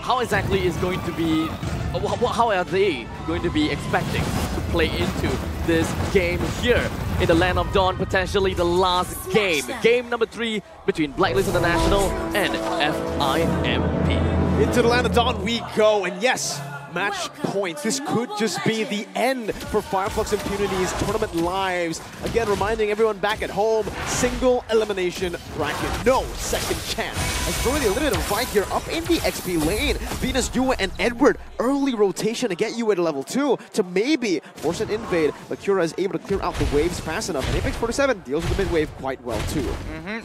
how exactly is going to be, how are they going to be expecting to play into this game here in the Land of Dawn, potentially the last game. Game number 3 between Blacklist International and FIMP. Into the Land of Dawn we go, and yes, match points. This could just be the end for Flux Impunity's tournament lives. Again, reminding everyone back at home, single elimination bracket, no second chance. As Brody a little bit of fight here up in the XP lane. Venus, Yue, and Edward, early rotation to get Yue at level 2 to maybe force an invade, but Cura is able to clear out the waves fast enough, and Apex 47 deals with the mid wave quite well too.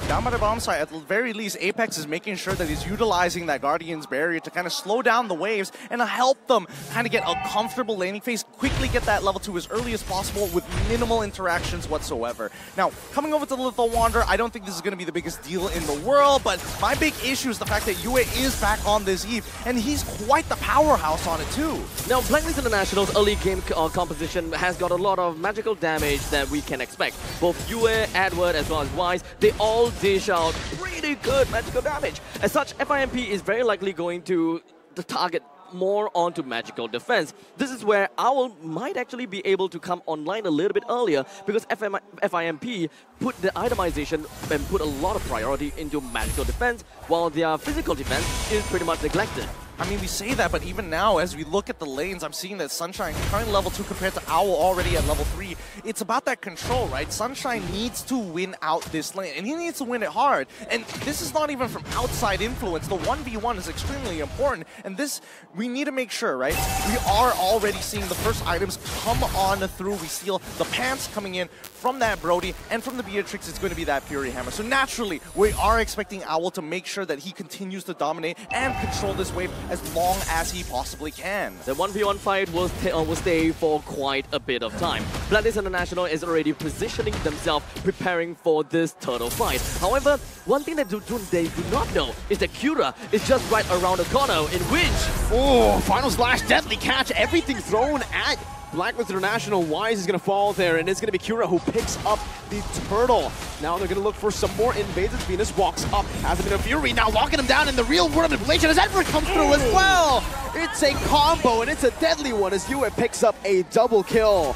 Down by the bomb site, at the very least, Apex is making sure that he's utilizing that Guardian's barrier to kind of slow down the waves and help them kind of get a comfortable laning phase, quickly get that level 2 as early as possible with minimal interactions whatsoever. Now, coming over to the Lethal Wanderer, I don't think this is going to be the biggest deal in the world, but my big issue is the fact that Yue is back on this Eve, and he's quite the powerhouse on it too. Now, Blacklist International's early game composition has got a lot of magical damage that we can expect. Both Yue, Edward, as well as Wise, they all dish out really good magical damage. As such, FIMP is very likely going to target more onto magical defense. This is where Owl might actually be able to come online a little bit earlier, because FIMP put the itemization and put a lot of priority into magical defense, while their physical defense is pretty much neglected. I mean, we say that, but even now, as we look at the lanes, I'm seeing that Sunshine currently level 2 compared to Owl already at level 3. It's about that control, right? Sunshine needs to win out this lane, and he needs to win it hard. And this is not even from outside influence. The 1v1 is extremely important, and this, we need to make sure, right? We are already seeing the first items come on through. We see the pants coming in from that Brody, and from the Beatrix, it's going to be that Fury Hammer. So naturally, we are expecting Owl to make sure that he continues to dominate and control this wave as long as he possibly can. The 1v1 fight will stay for quite a bit of time. Blacklist International is already positioning themselves, preparing for this turtle fight. However, one thing that they do not know is that Cura is just right around the corner, in which... Oh, Final Slash, deadly catch, everything thrown at Blacklist International. Wise is going to fall there, and it's going to be Cura who picks up the turtle. Now they're going to look for some more invades as Venus walks up. Has a bit of Fury, now locking him down in the real world manipulation as Edward comes through as well. It's a combo, and it's a deadly one as Yue picks up a double kill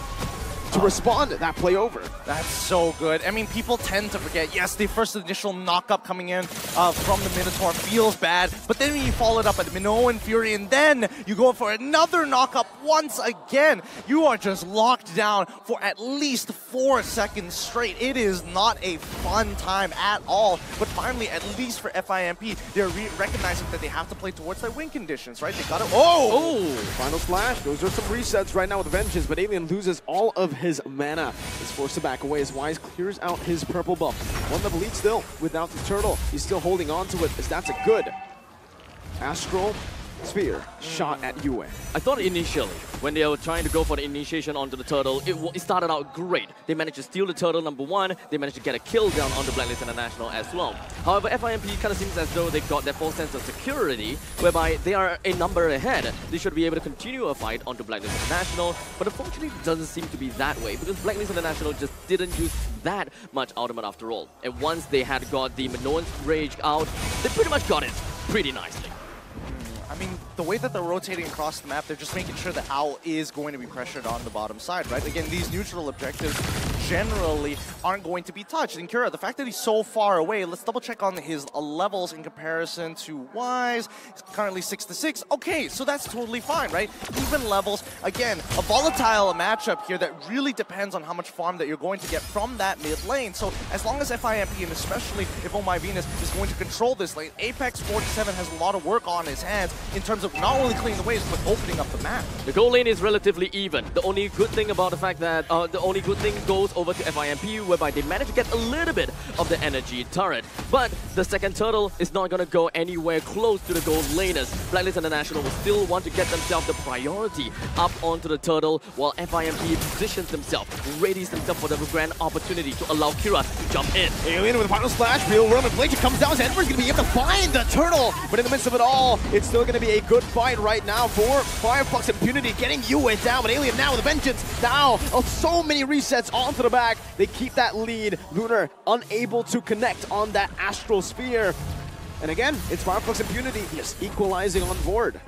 to respond to that play over. That's so good. I mean, people tend to forget, yes, the first initial knock-up coming in from the Minotaur feels bad, but then when you follow it up at Minoan Fury, and then you go for another knock-up once again, you are just locked down for at least 4 seconds straight. It is not a fun time at all, but finally, at least for FIMP, they're recognizing that they have to play towards their win conditions, right? They got it. Oh! Final Slash. Those are some resets right now with Vengeance, but Alien loses all of his mana. Is forced to back away as Wise clears out his purple buff. One level lead still without the turtle. He's still holding on to it, as that's a good Astral Sphere shot at Yue. I thought initially, when they were trying to go for the initiation onto the turtle, it started out great. They managed to steal the turtle, number 1. They managed to get a kill down on the Blacklist International as well. However, FIMP kind of seems as though they got their false sense of security, whereby they are a number ahead. They should be able to continue a fight onto Blacklist International, but unfortunately it doesn't seem to be that way, because Blacklist International just didn't use that much ultimate after all. And once they had got the Minoan's Rage out, they pretty much got it pretty nicely. I mean, the way that they're rotating across the map, they're just making sure that Owl is going to be pressured on the bottom side, right? Again, these neutral objectives generally aren't going to be touched. And Cura, the fact that he's so far away, let's double check on his levels in comparison to Wise. He's currently 6-6. Okay, so that's totally fine, right? Even levels. Again, a volatile matchup here that really depends on how much farm that you're going to get from that mid lane. So as long as FIMP, and especially if Oh My Venus is going to control this lane, Apex 47 has a lot of work on his hands in terms of not only clearing the waves, but opening up the map. The goal lane is relatively even. The only good thing about the fact that, the only good thing goes over to FIMP, whereby they manage to get a little bit of the energy turret. But the second turtle is not going to go anywhere close to the gold laners. Blacklist International will still want to get themselves the priority up onto the turtle, while FIMP positions themselves, readies themselves for the grand opportunity to allow Cura to jump in. Alien with a Final Slash, real world inflation comes down, so Edward's going to be able to find the turtle, but in the midst of it all, it's still going to be a good fight right now for Flux Impunity, getting Yue down, but Alien now with a Vengeance. Now, so many resets onto the back. They keep that lead. Lunar unable to connect on that Astral Sphere. And again, it's Flux Impunity just equalizing on board.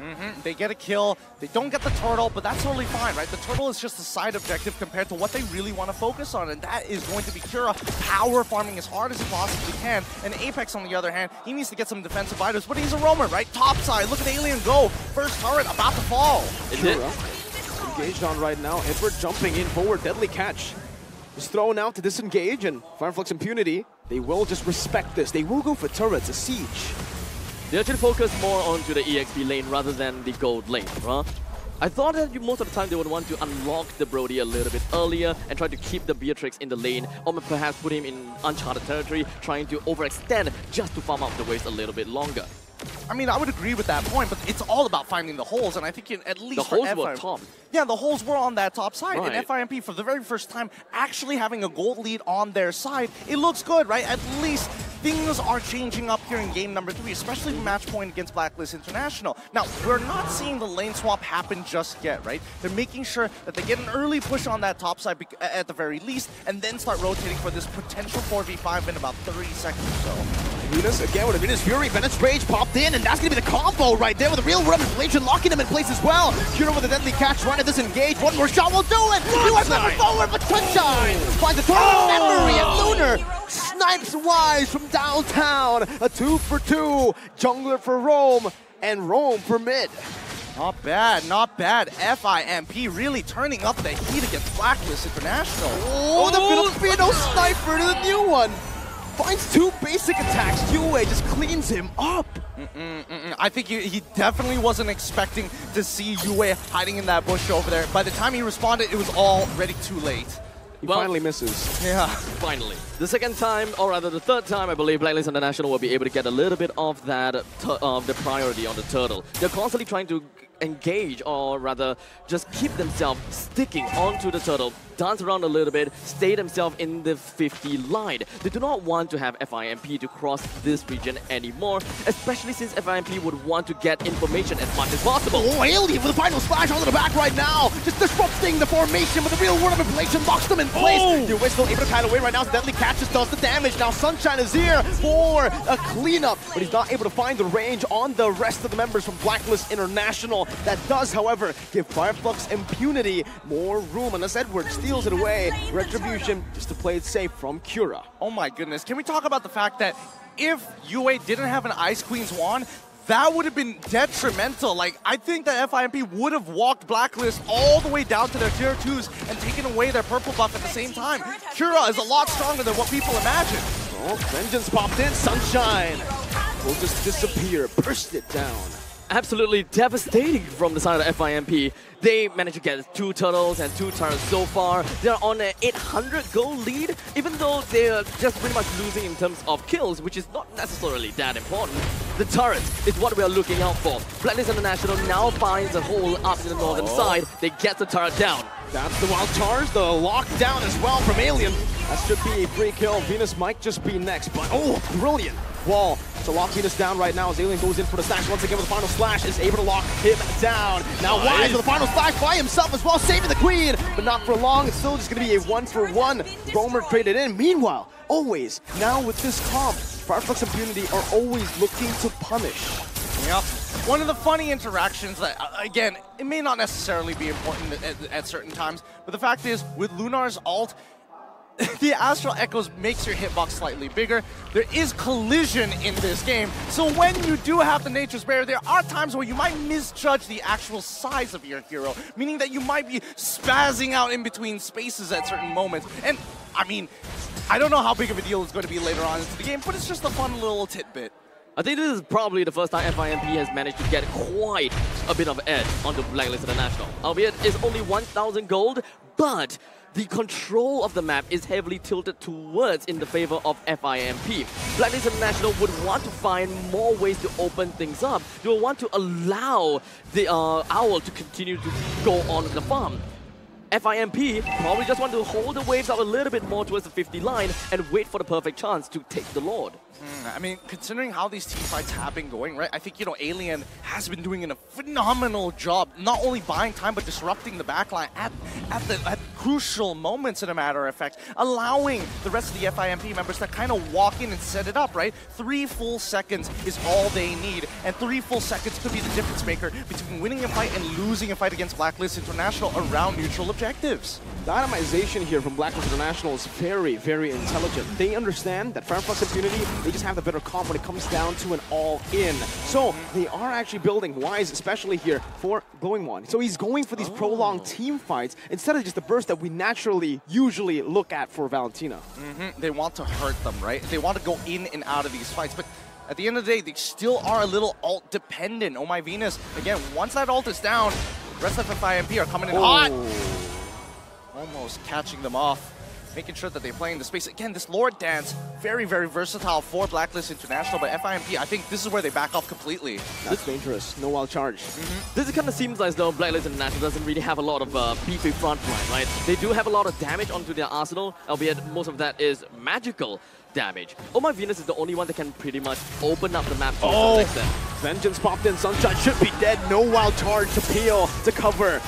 They get a kill, they don't get the turtle, but that's totally fine, right? The turtle is just a side objective compared to what they really want to focus on, and that is going to be Kura power farming as hard as he possibly can. And Apex, on the other hand, he needs to get some defensive items, but he's a roamer, right? Top side, look at Alien go. First turret about to fall. Kura engaged on right now. Edward jumping in forward, deadly catch. Just thrown out to disengage, and Flux Impunity, they will just respect this. They will go for turrets, a siege. They actually focus more onto the EXP lane rather than the gold lane, right? I thought that most of the time they would want to unlock the Brody a little bit earlier and try to keep the Beatrix in the lane, or perhaps put him in uncharted territory, trying to overextend just to farm out the waves a little bit longer. I mean, I would agree with that point, but it's all about finding the holes, and I think at least the holes were top. Yeah, the holes were on that top side, right. and FIMP, for the very first time, actually having a gold lead on their side, it looks good, right? At least things are changing up here in game number 3, especially match point against Blacklist International. Now, we're not seeing the lane swap happen just yet, right? They're making sure that they get an early push on that top side at the very least, and then start rotating for this potential 4v5 in about 30 seconds or so. Venus again with a Venus Fury, Venus Rage popped in, and that's gonna be the combo right there with a real world manipulation, locking them in place as well. Kura with a deadly catch, trying to disengage. One more shot will do it. You are never forward, but Sunshine finds a total memory, and Lunar snipes wise from downtown. A 2 for 2, jungler for Rome, and Rome for mid. Not bad, not bad. FIMP really turning up the heat against Blacklist International. Oh, the Filipino sniper to the new one. Finds 2 basic attacks. UA just cleans him up. I think he definitely wasn't expecting to see Yue hiding in that bush over there. By the time he responded, it was already too late. He finally misses. Yeah. Finally. The second time, or rather the third time, I believe Blacklist International will be able to get a little bit of that, the priority on the turtle. They're constantly trying to engage, or rather just keep themselves sticking onto the turtle, dance around a little bit, stay themselves in the 50 line. They do not want to have FIMP to cross this region anymore, especially since FIMP would want to get information as much as possible. Oh, Alien with a final splash onto the back right now, just disrupting the formation with a real world manipulation, locks them in place. You're still able to kite away right now, so Deadly Catch just does the damage. Now Sunshine is here for a cleanup, but he's not able to find the range on the rest of the members from Blacklist International. That does, however, give Flux Impunity more room, unless Edward steals it away. Retribution just to play it safe from Kura. Oh my goodness, can we talk about the fact that if UA didn't have an Ice Queen's wand, that would have been detrimental. Like, I think that FIMP would have walked Blacklist all the way down to their tier 2s and taken away their purple buff at the same time. Kura is a lot stronger than what people imagine. Oh, Vengeance popped in, Sunshine will just disappear, burst it down. Absolutely devastating from the side of FIMP. They managed to get 2 turtles and 2 turrets so far. They're on an 800 goal lead, even though they're just pretty much losing in terms of kills, which is not necessarily that important. The turrets is what we are looking out for. Blacklist International now finds a hole up in the northern side. They get the turret down. That's the wild charge, the lockdown as well from Alien. That should be a free kill. Venus might just be next, but oh, brilliant wall to lock Venus down right now as Alien goes in for the slash once again with the final slash, is able to lock him down. Now Wise with the final slash by himself as well, saving the queen, but not for long. It's still just going to be a 1-for-1. Roamer traded in. Meanwhile, always, now with this comp, Flux Impunity are always looking to punish. Yep. One of the funny interactions that, again, it may not necessarily be important at certain times, but the fact is, with Lunar's ult, the Astral Echoes makes your hitbox slightly bigger. There is collision in this game, so when you do have the Nature's Barrier, there are times where you might misjudge the actual size of your hero, meaning that you might be spazzing out in between spaces at certain moments. And, I mean, I don't know how big of a deal it's going to be later on into the game, but it's just a fun little tidbit. I think this is probably the first time FIMP has managed to get quite a bit of edge onto Blacklist International. Albeit it's only 1,000 gold, but the control of the map is heavily tilted towards in the favor of FIMP. Blacklist International would want to find more ways to open things up. They will want to allow the Owl to continue to go on the farm. FIMP probably just want to hold the waves out a little bit more towards the 50 line and wait for the perfect chance to take the Lord. I mean, considering how these team fights have been going, right? I think, you know, Alien has been doing a phenomenal job, not only buying time, but disrupting the backline at crucial moments, in a matter of fact, allowing the rest of the FIMP members to kind of walk in and set it up, right? 3 full seconds is all they need, and 3 full seconds could be the difference maker between winning a fight and losing a fight against BLACKLIST International around neutral objectives. The itemization here from BLACKLIST International is very, very intelligent. They understand that Flux Impunity, they just have the better comp when it comes down to an all-in. So they are actually building Wise, especially here, for Glowing One. So he's going for these prolonged team fights instead of just the burst that we naturally usually look at for Valentina. They want to hurt them, right? They want to go in and out of these fights, but at the end of the day, they still are a little ult dependent. Oh my Venus, again, once that ult is down, the rest of FIMP are coming in hot. Almost catching them off, making sure that they're playing the space. Again, this Lord Dance, very, very versatile for BLACKLIST International, but FIMP, I think this is where they back off completely. That's dangerous. No wild charge. This kind of seems as though BLACKLIST International doesn't really have a lot of beefy front line, right? They do have a lot of damage onto their arsenal, albeit most of that is magical damage. Oh my Venus is the only one that can pretty much open up the map to some extent. Vengeance popped in. Sunshine should be dead. No wild charge to peel, to cover.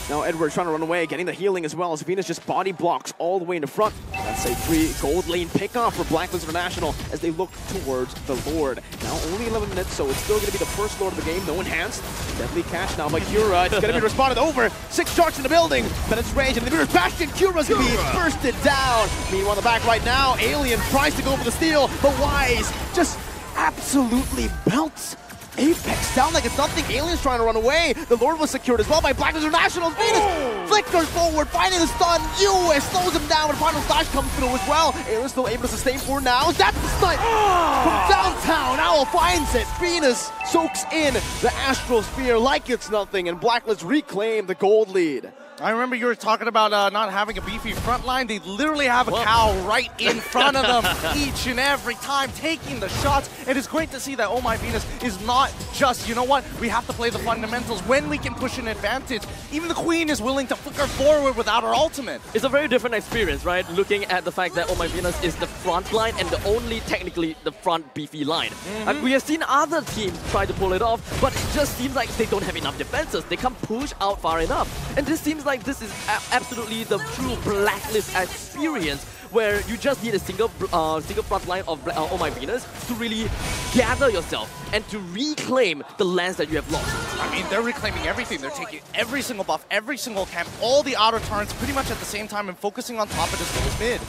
Now Edward trying to run away, getting the healing as well as Venus just body blocks all the way in the front. That's a free gold lane pickoff for BLACKLIST International as they look towards the Lord. Now only 11 minutes, so it's still going to be the first Lord of the game. No enhanced. Deadly catch now by Cura. It's going to be responded over. 6 sharks in the building. Bennett's range and the mirror Bastion. Cura's going to be bursted down. Meanwhile, the back right now, Alien tries to go for the steal, but Wise just absolutely belts Apex down like it's nothing. Alien's trying to run away. The Lord was secured as well by BLACKLIST International. Venus flickers forward, finding the stun. US slows him down, and final slash comes through as well. Alien's still able to sustain for now. That's the stun from downtown. Owl finds it. Venus soaks in the Astral Sphere like it's nothing, and BLACKLIST reclaim the gold lead. I remember you were talking about not having a beefy front line. They literally have a cow right in front of them each and every time, taking the shots. And it's great to see that Oh My Venus is not just, you know what, we have to play the fundamentals when we can push an advantage. Even the Queen is willing to flicker forward without her ultimate. It's a very different experience, right? Looking at the fact that Oh My Venus is the front line and the only, technically, the front beefy line. And we have seen other teams try to pull it off, but it just seems like they don't have enough defenses. They can't push out far enough. And this seems like this is absolutely the true BLACKLIST experience, where you just need a single front line of Oh My Venus to really gather yourself and to reclaim the lands that you have lost. I mean, they're reclaiming everything. They're taking every single buff, every single camp, all the outer turrets pretty much at the same time and focusing on top of this whole mid.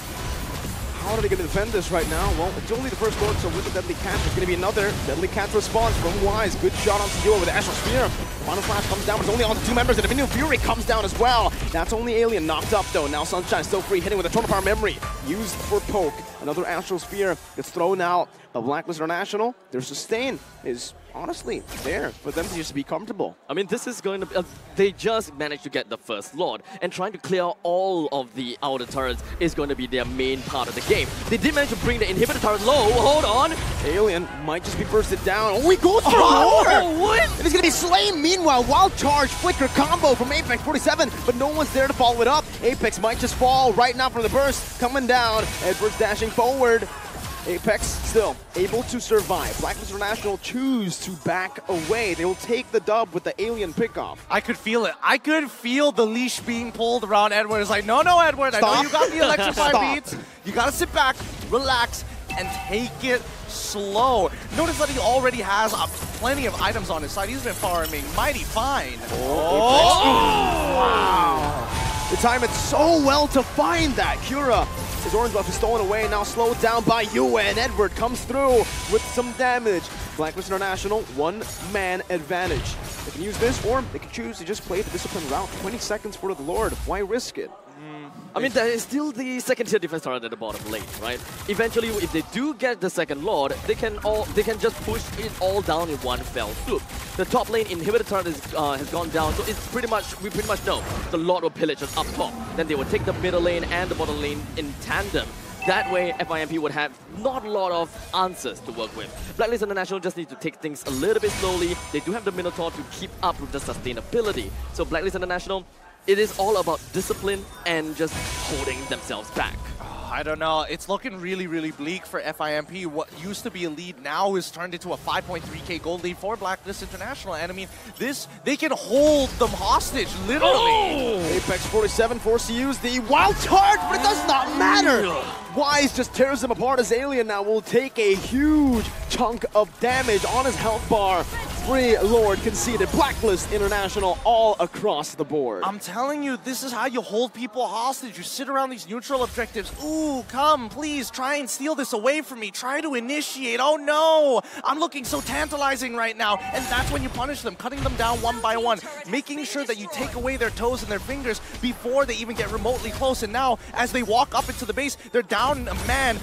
How are they going to defend this right now? Well, it's only the first Lord, so with the Deadly Catch, there's going to be another Deadly Catch response from Wise. Good shot onto Yua with the Astral Sphere. Final Flash comes down, but it's only on to 2 members, and Dominion Fury comes down as well. That's only Alien knocked up, though. Now Sunshine still free, hitting with a Total Power Memory. Used for poke. Another Astral Sphere gets thrown out. But BLACKLIST International, their sustain is honestly there for them to just be comfortable. I mean, this is going to be... they just managed to get the first Lord, and trying to clear all of the outer turrets is going to be their main part of the game. They did manage to bring the inhibitor turret low. Hold on. Alien might just be bursted down. Oh, he goes for the Lord! What? And he's going to be slain. Meanwhile, wild charge, flicker combo from Apex 47, but no one's there to follow it up. Apex might just fall right now from the burst. Coming down. Edwards dashing forward. Apex still able to survive. BLACKLIST International choose to back away. They will take the dub with the Alien pickoff. I could feel it. I could feel the leash being pulled around Edward. It's like, no, Edward, I know you got the electrify beats. You got to sit back, relax, and take it slow. Notice that he already has plenty of items on his side. He's been farming mighty fine. Wow. They time it so well to find that. Cura, his orange buff is stolen away, now slowed down by Yue, and Edward comes through with some damage. BLACKLIST International, 1-man advantage. They can use this, or they can choose to just play the discipline route. 20 seconds for the Lord. Why risk it? I mean, there is still the second-tier defense turret at the bottom lane, right? Eventually, if they do get the second Lord, they can just push it all down in one fell swoop. The top lane inhibitor turret has gone down, so it's we pretty much know the Lord will pillage us up top. Then they will take the middle lane and the bottom lane in tandem. That way, FIMP would have not a lot of answers to work with. BLACKLIST International just need to take things a little bit slowly. They do have the Minotaur to keep up with the sustainability. So BLACKLIST International, it is all about discipline and just holding themselves back. I don't know. It's looking really, really bleak for FIMP. What used to be a lead now is turned into a 5.3k gold lead for BLACKLIST International. And I mean, they can hold them hostage, literally. Oh! Apex 47 forced to use the wild charge, but it does not matter. Wise just tears them apart as Alien now will take a huge chunk of damage on his health bar. Free Lord conceded. BLACKLIST International all across the board. I'm telling you, this is how you hold people hostage. You sit around these neutral objectives. Ooh, come, please, try and steal this away from me. Try to initiate. Oh no, I'm looking so tantalizing right now. And that's when you punish them, cutting them down one by one, making sure that you take away their toes and their fingers before they even get remotely close. And now, as they walk up into the base, they're down a man.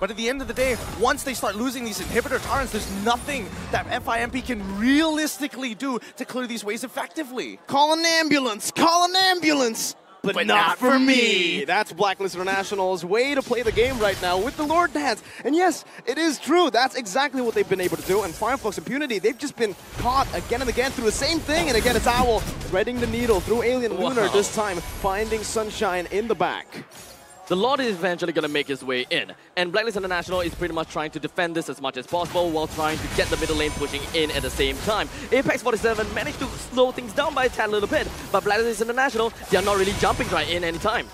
But at the end of the day, once they start losing these inhibitor turrets, there's nothing that FIMP can realistically do to clear these waves effectively. Call an ambulance! Call an ambulance! But not for me! That's BLACKLIST International's way to play the game right now with the Lord Dance. And yes, it is true. That's exactly what they've been able to do. And Flux Impunity, they've just been caught again and again through the same thing. And again, it's Owl threading the needle through Alien Lunar, this time finding Sunshine in the back. The Lord is eventually going to make his way in, and BLACKLIST International is pretty much trying to defend this as much as possible while trying to get the middle lane pushing in at the same time. Apex 47 managed to slow things down by a tad little bit, but BLACKLIST International, they are not really jumping right in anytime.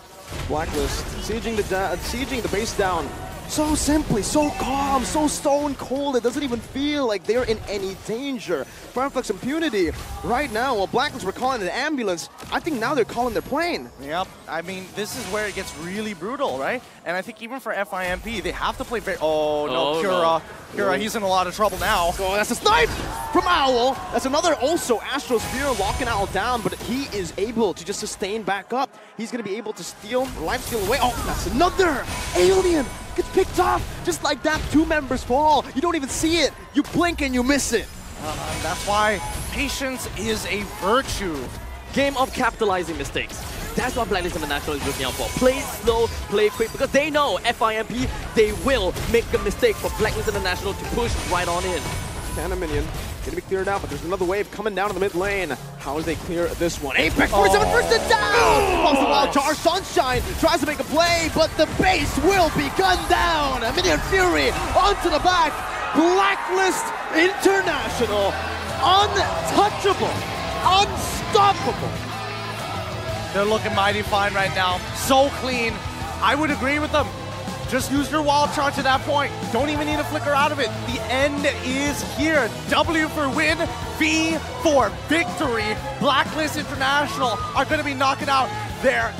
BLACKLIST sieging the base down so simply, so calm, so stone cold. It doesn't even feel like they're in any danger. Flux Impunity right now, while BLACKLIST were calling an ambulance, I think now they're calling their plane. Yep, I mean, this is where it gets really brutal, right? And I think even for FIMP, they have to play very... Oh, no, Cura. Cura, he's in a lot of trouble now. Oh, that's a snipe from Owl. That's another also Astro Spear locking Owl down, but he is able to just sustain back up. He's going to be able to steal, life steal away. Oh, that's another Alien. Gets picked off just like that. 2 members fall. You don't even see it. You blink and you miss it. That's why patience is a virtue. Game of capitalizing mistakes. That's what BLACKLIST International is looking out for. Play slow, play quick, because they know FIMP, they will make a mistake for BLACKLIST International to push right on in. Canna minion. Gonna be cleared out, but there's another wave coming down to the mid lane. How do they clear this one? Apex 47 first it down! Falls the wild charge. Sunshine tries to make a play, but the base will be gunned down. A Minion Fury onto the back. BLACKLIST International. Untouchable. Unstoppable. They're looking mighty fine right now. So clean. I would agree with them. Just use your wild charge to that point. Don't even need to flicker out of it. The end is here. W for win, V for victory. BLACKLIST International are going to be knocking out their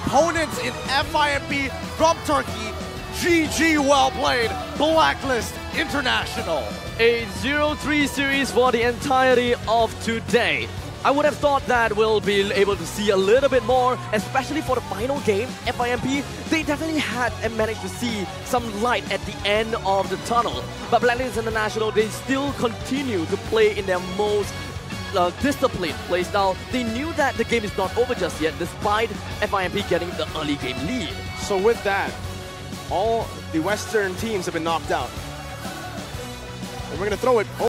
opponents in FIMP from Turkey. GG, well played, BLACKLIST International. A 0-3 series for the entirety of today. I would have thought that we'll be able to see a little bit more, especially for the final game, FIMP. They definitely had and managed to see some light at the end of the tunnel. But BLACKLIST International, they still continue to play in their most disciplined playstyle. They knew that the game is not over just yet, despite FIMP getting the early game lead. So with that, all the Western teams have been knocked out. And we're going to throw it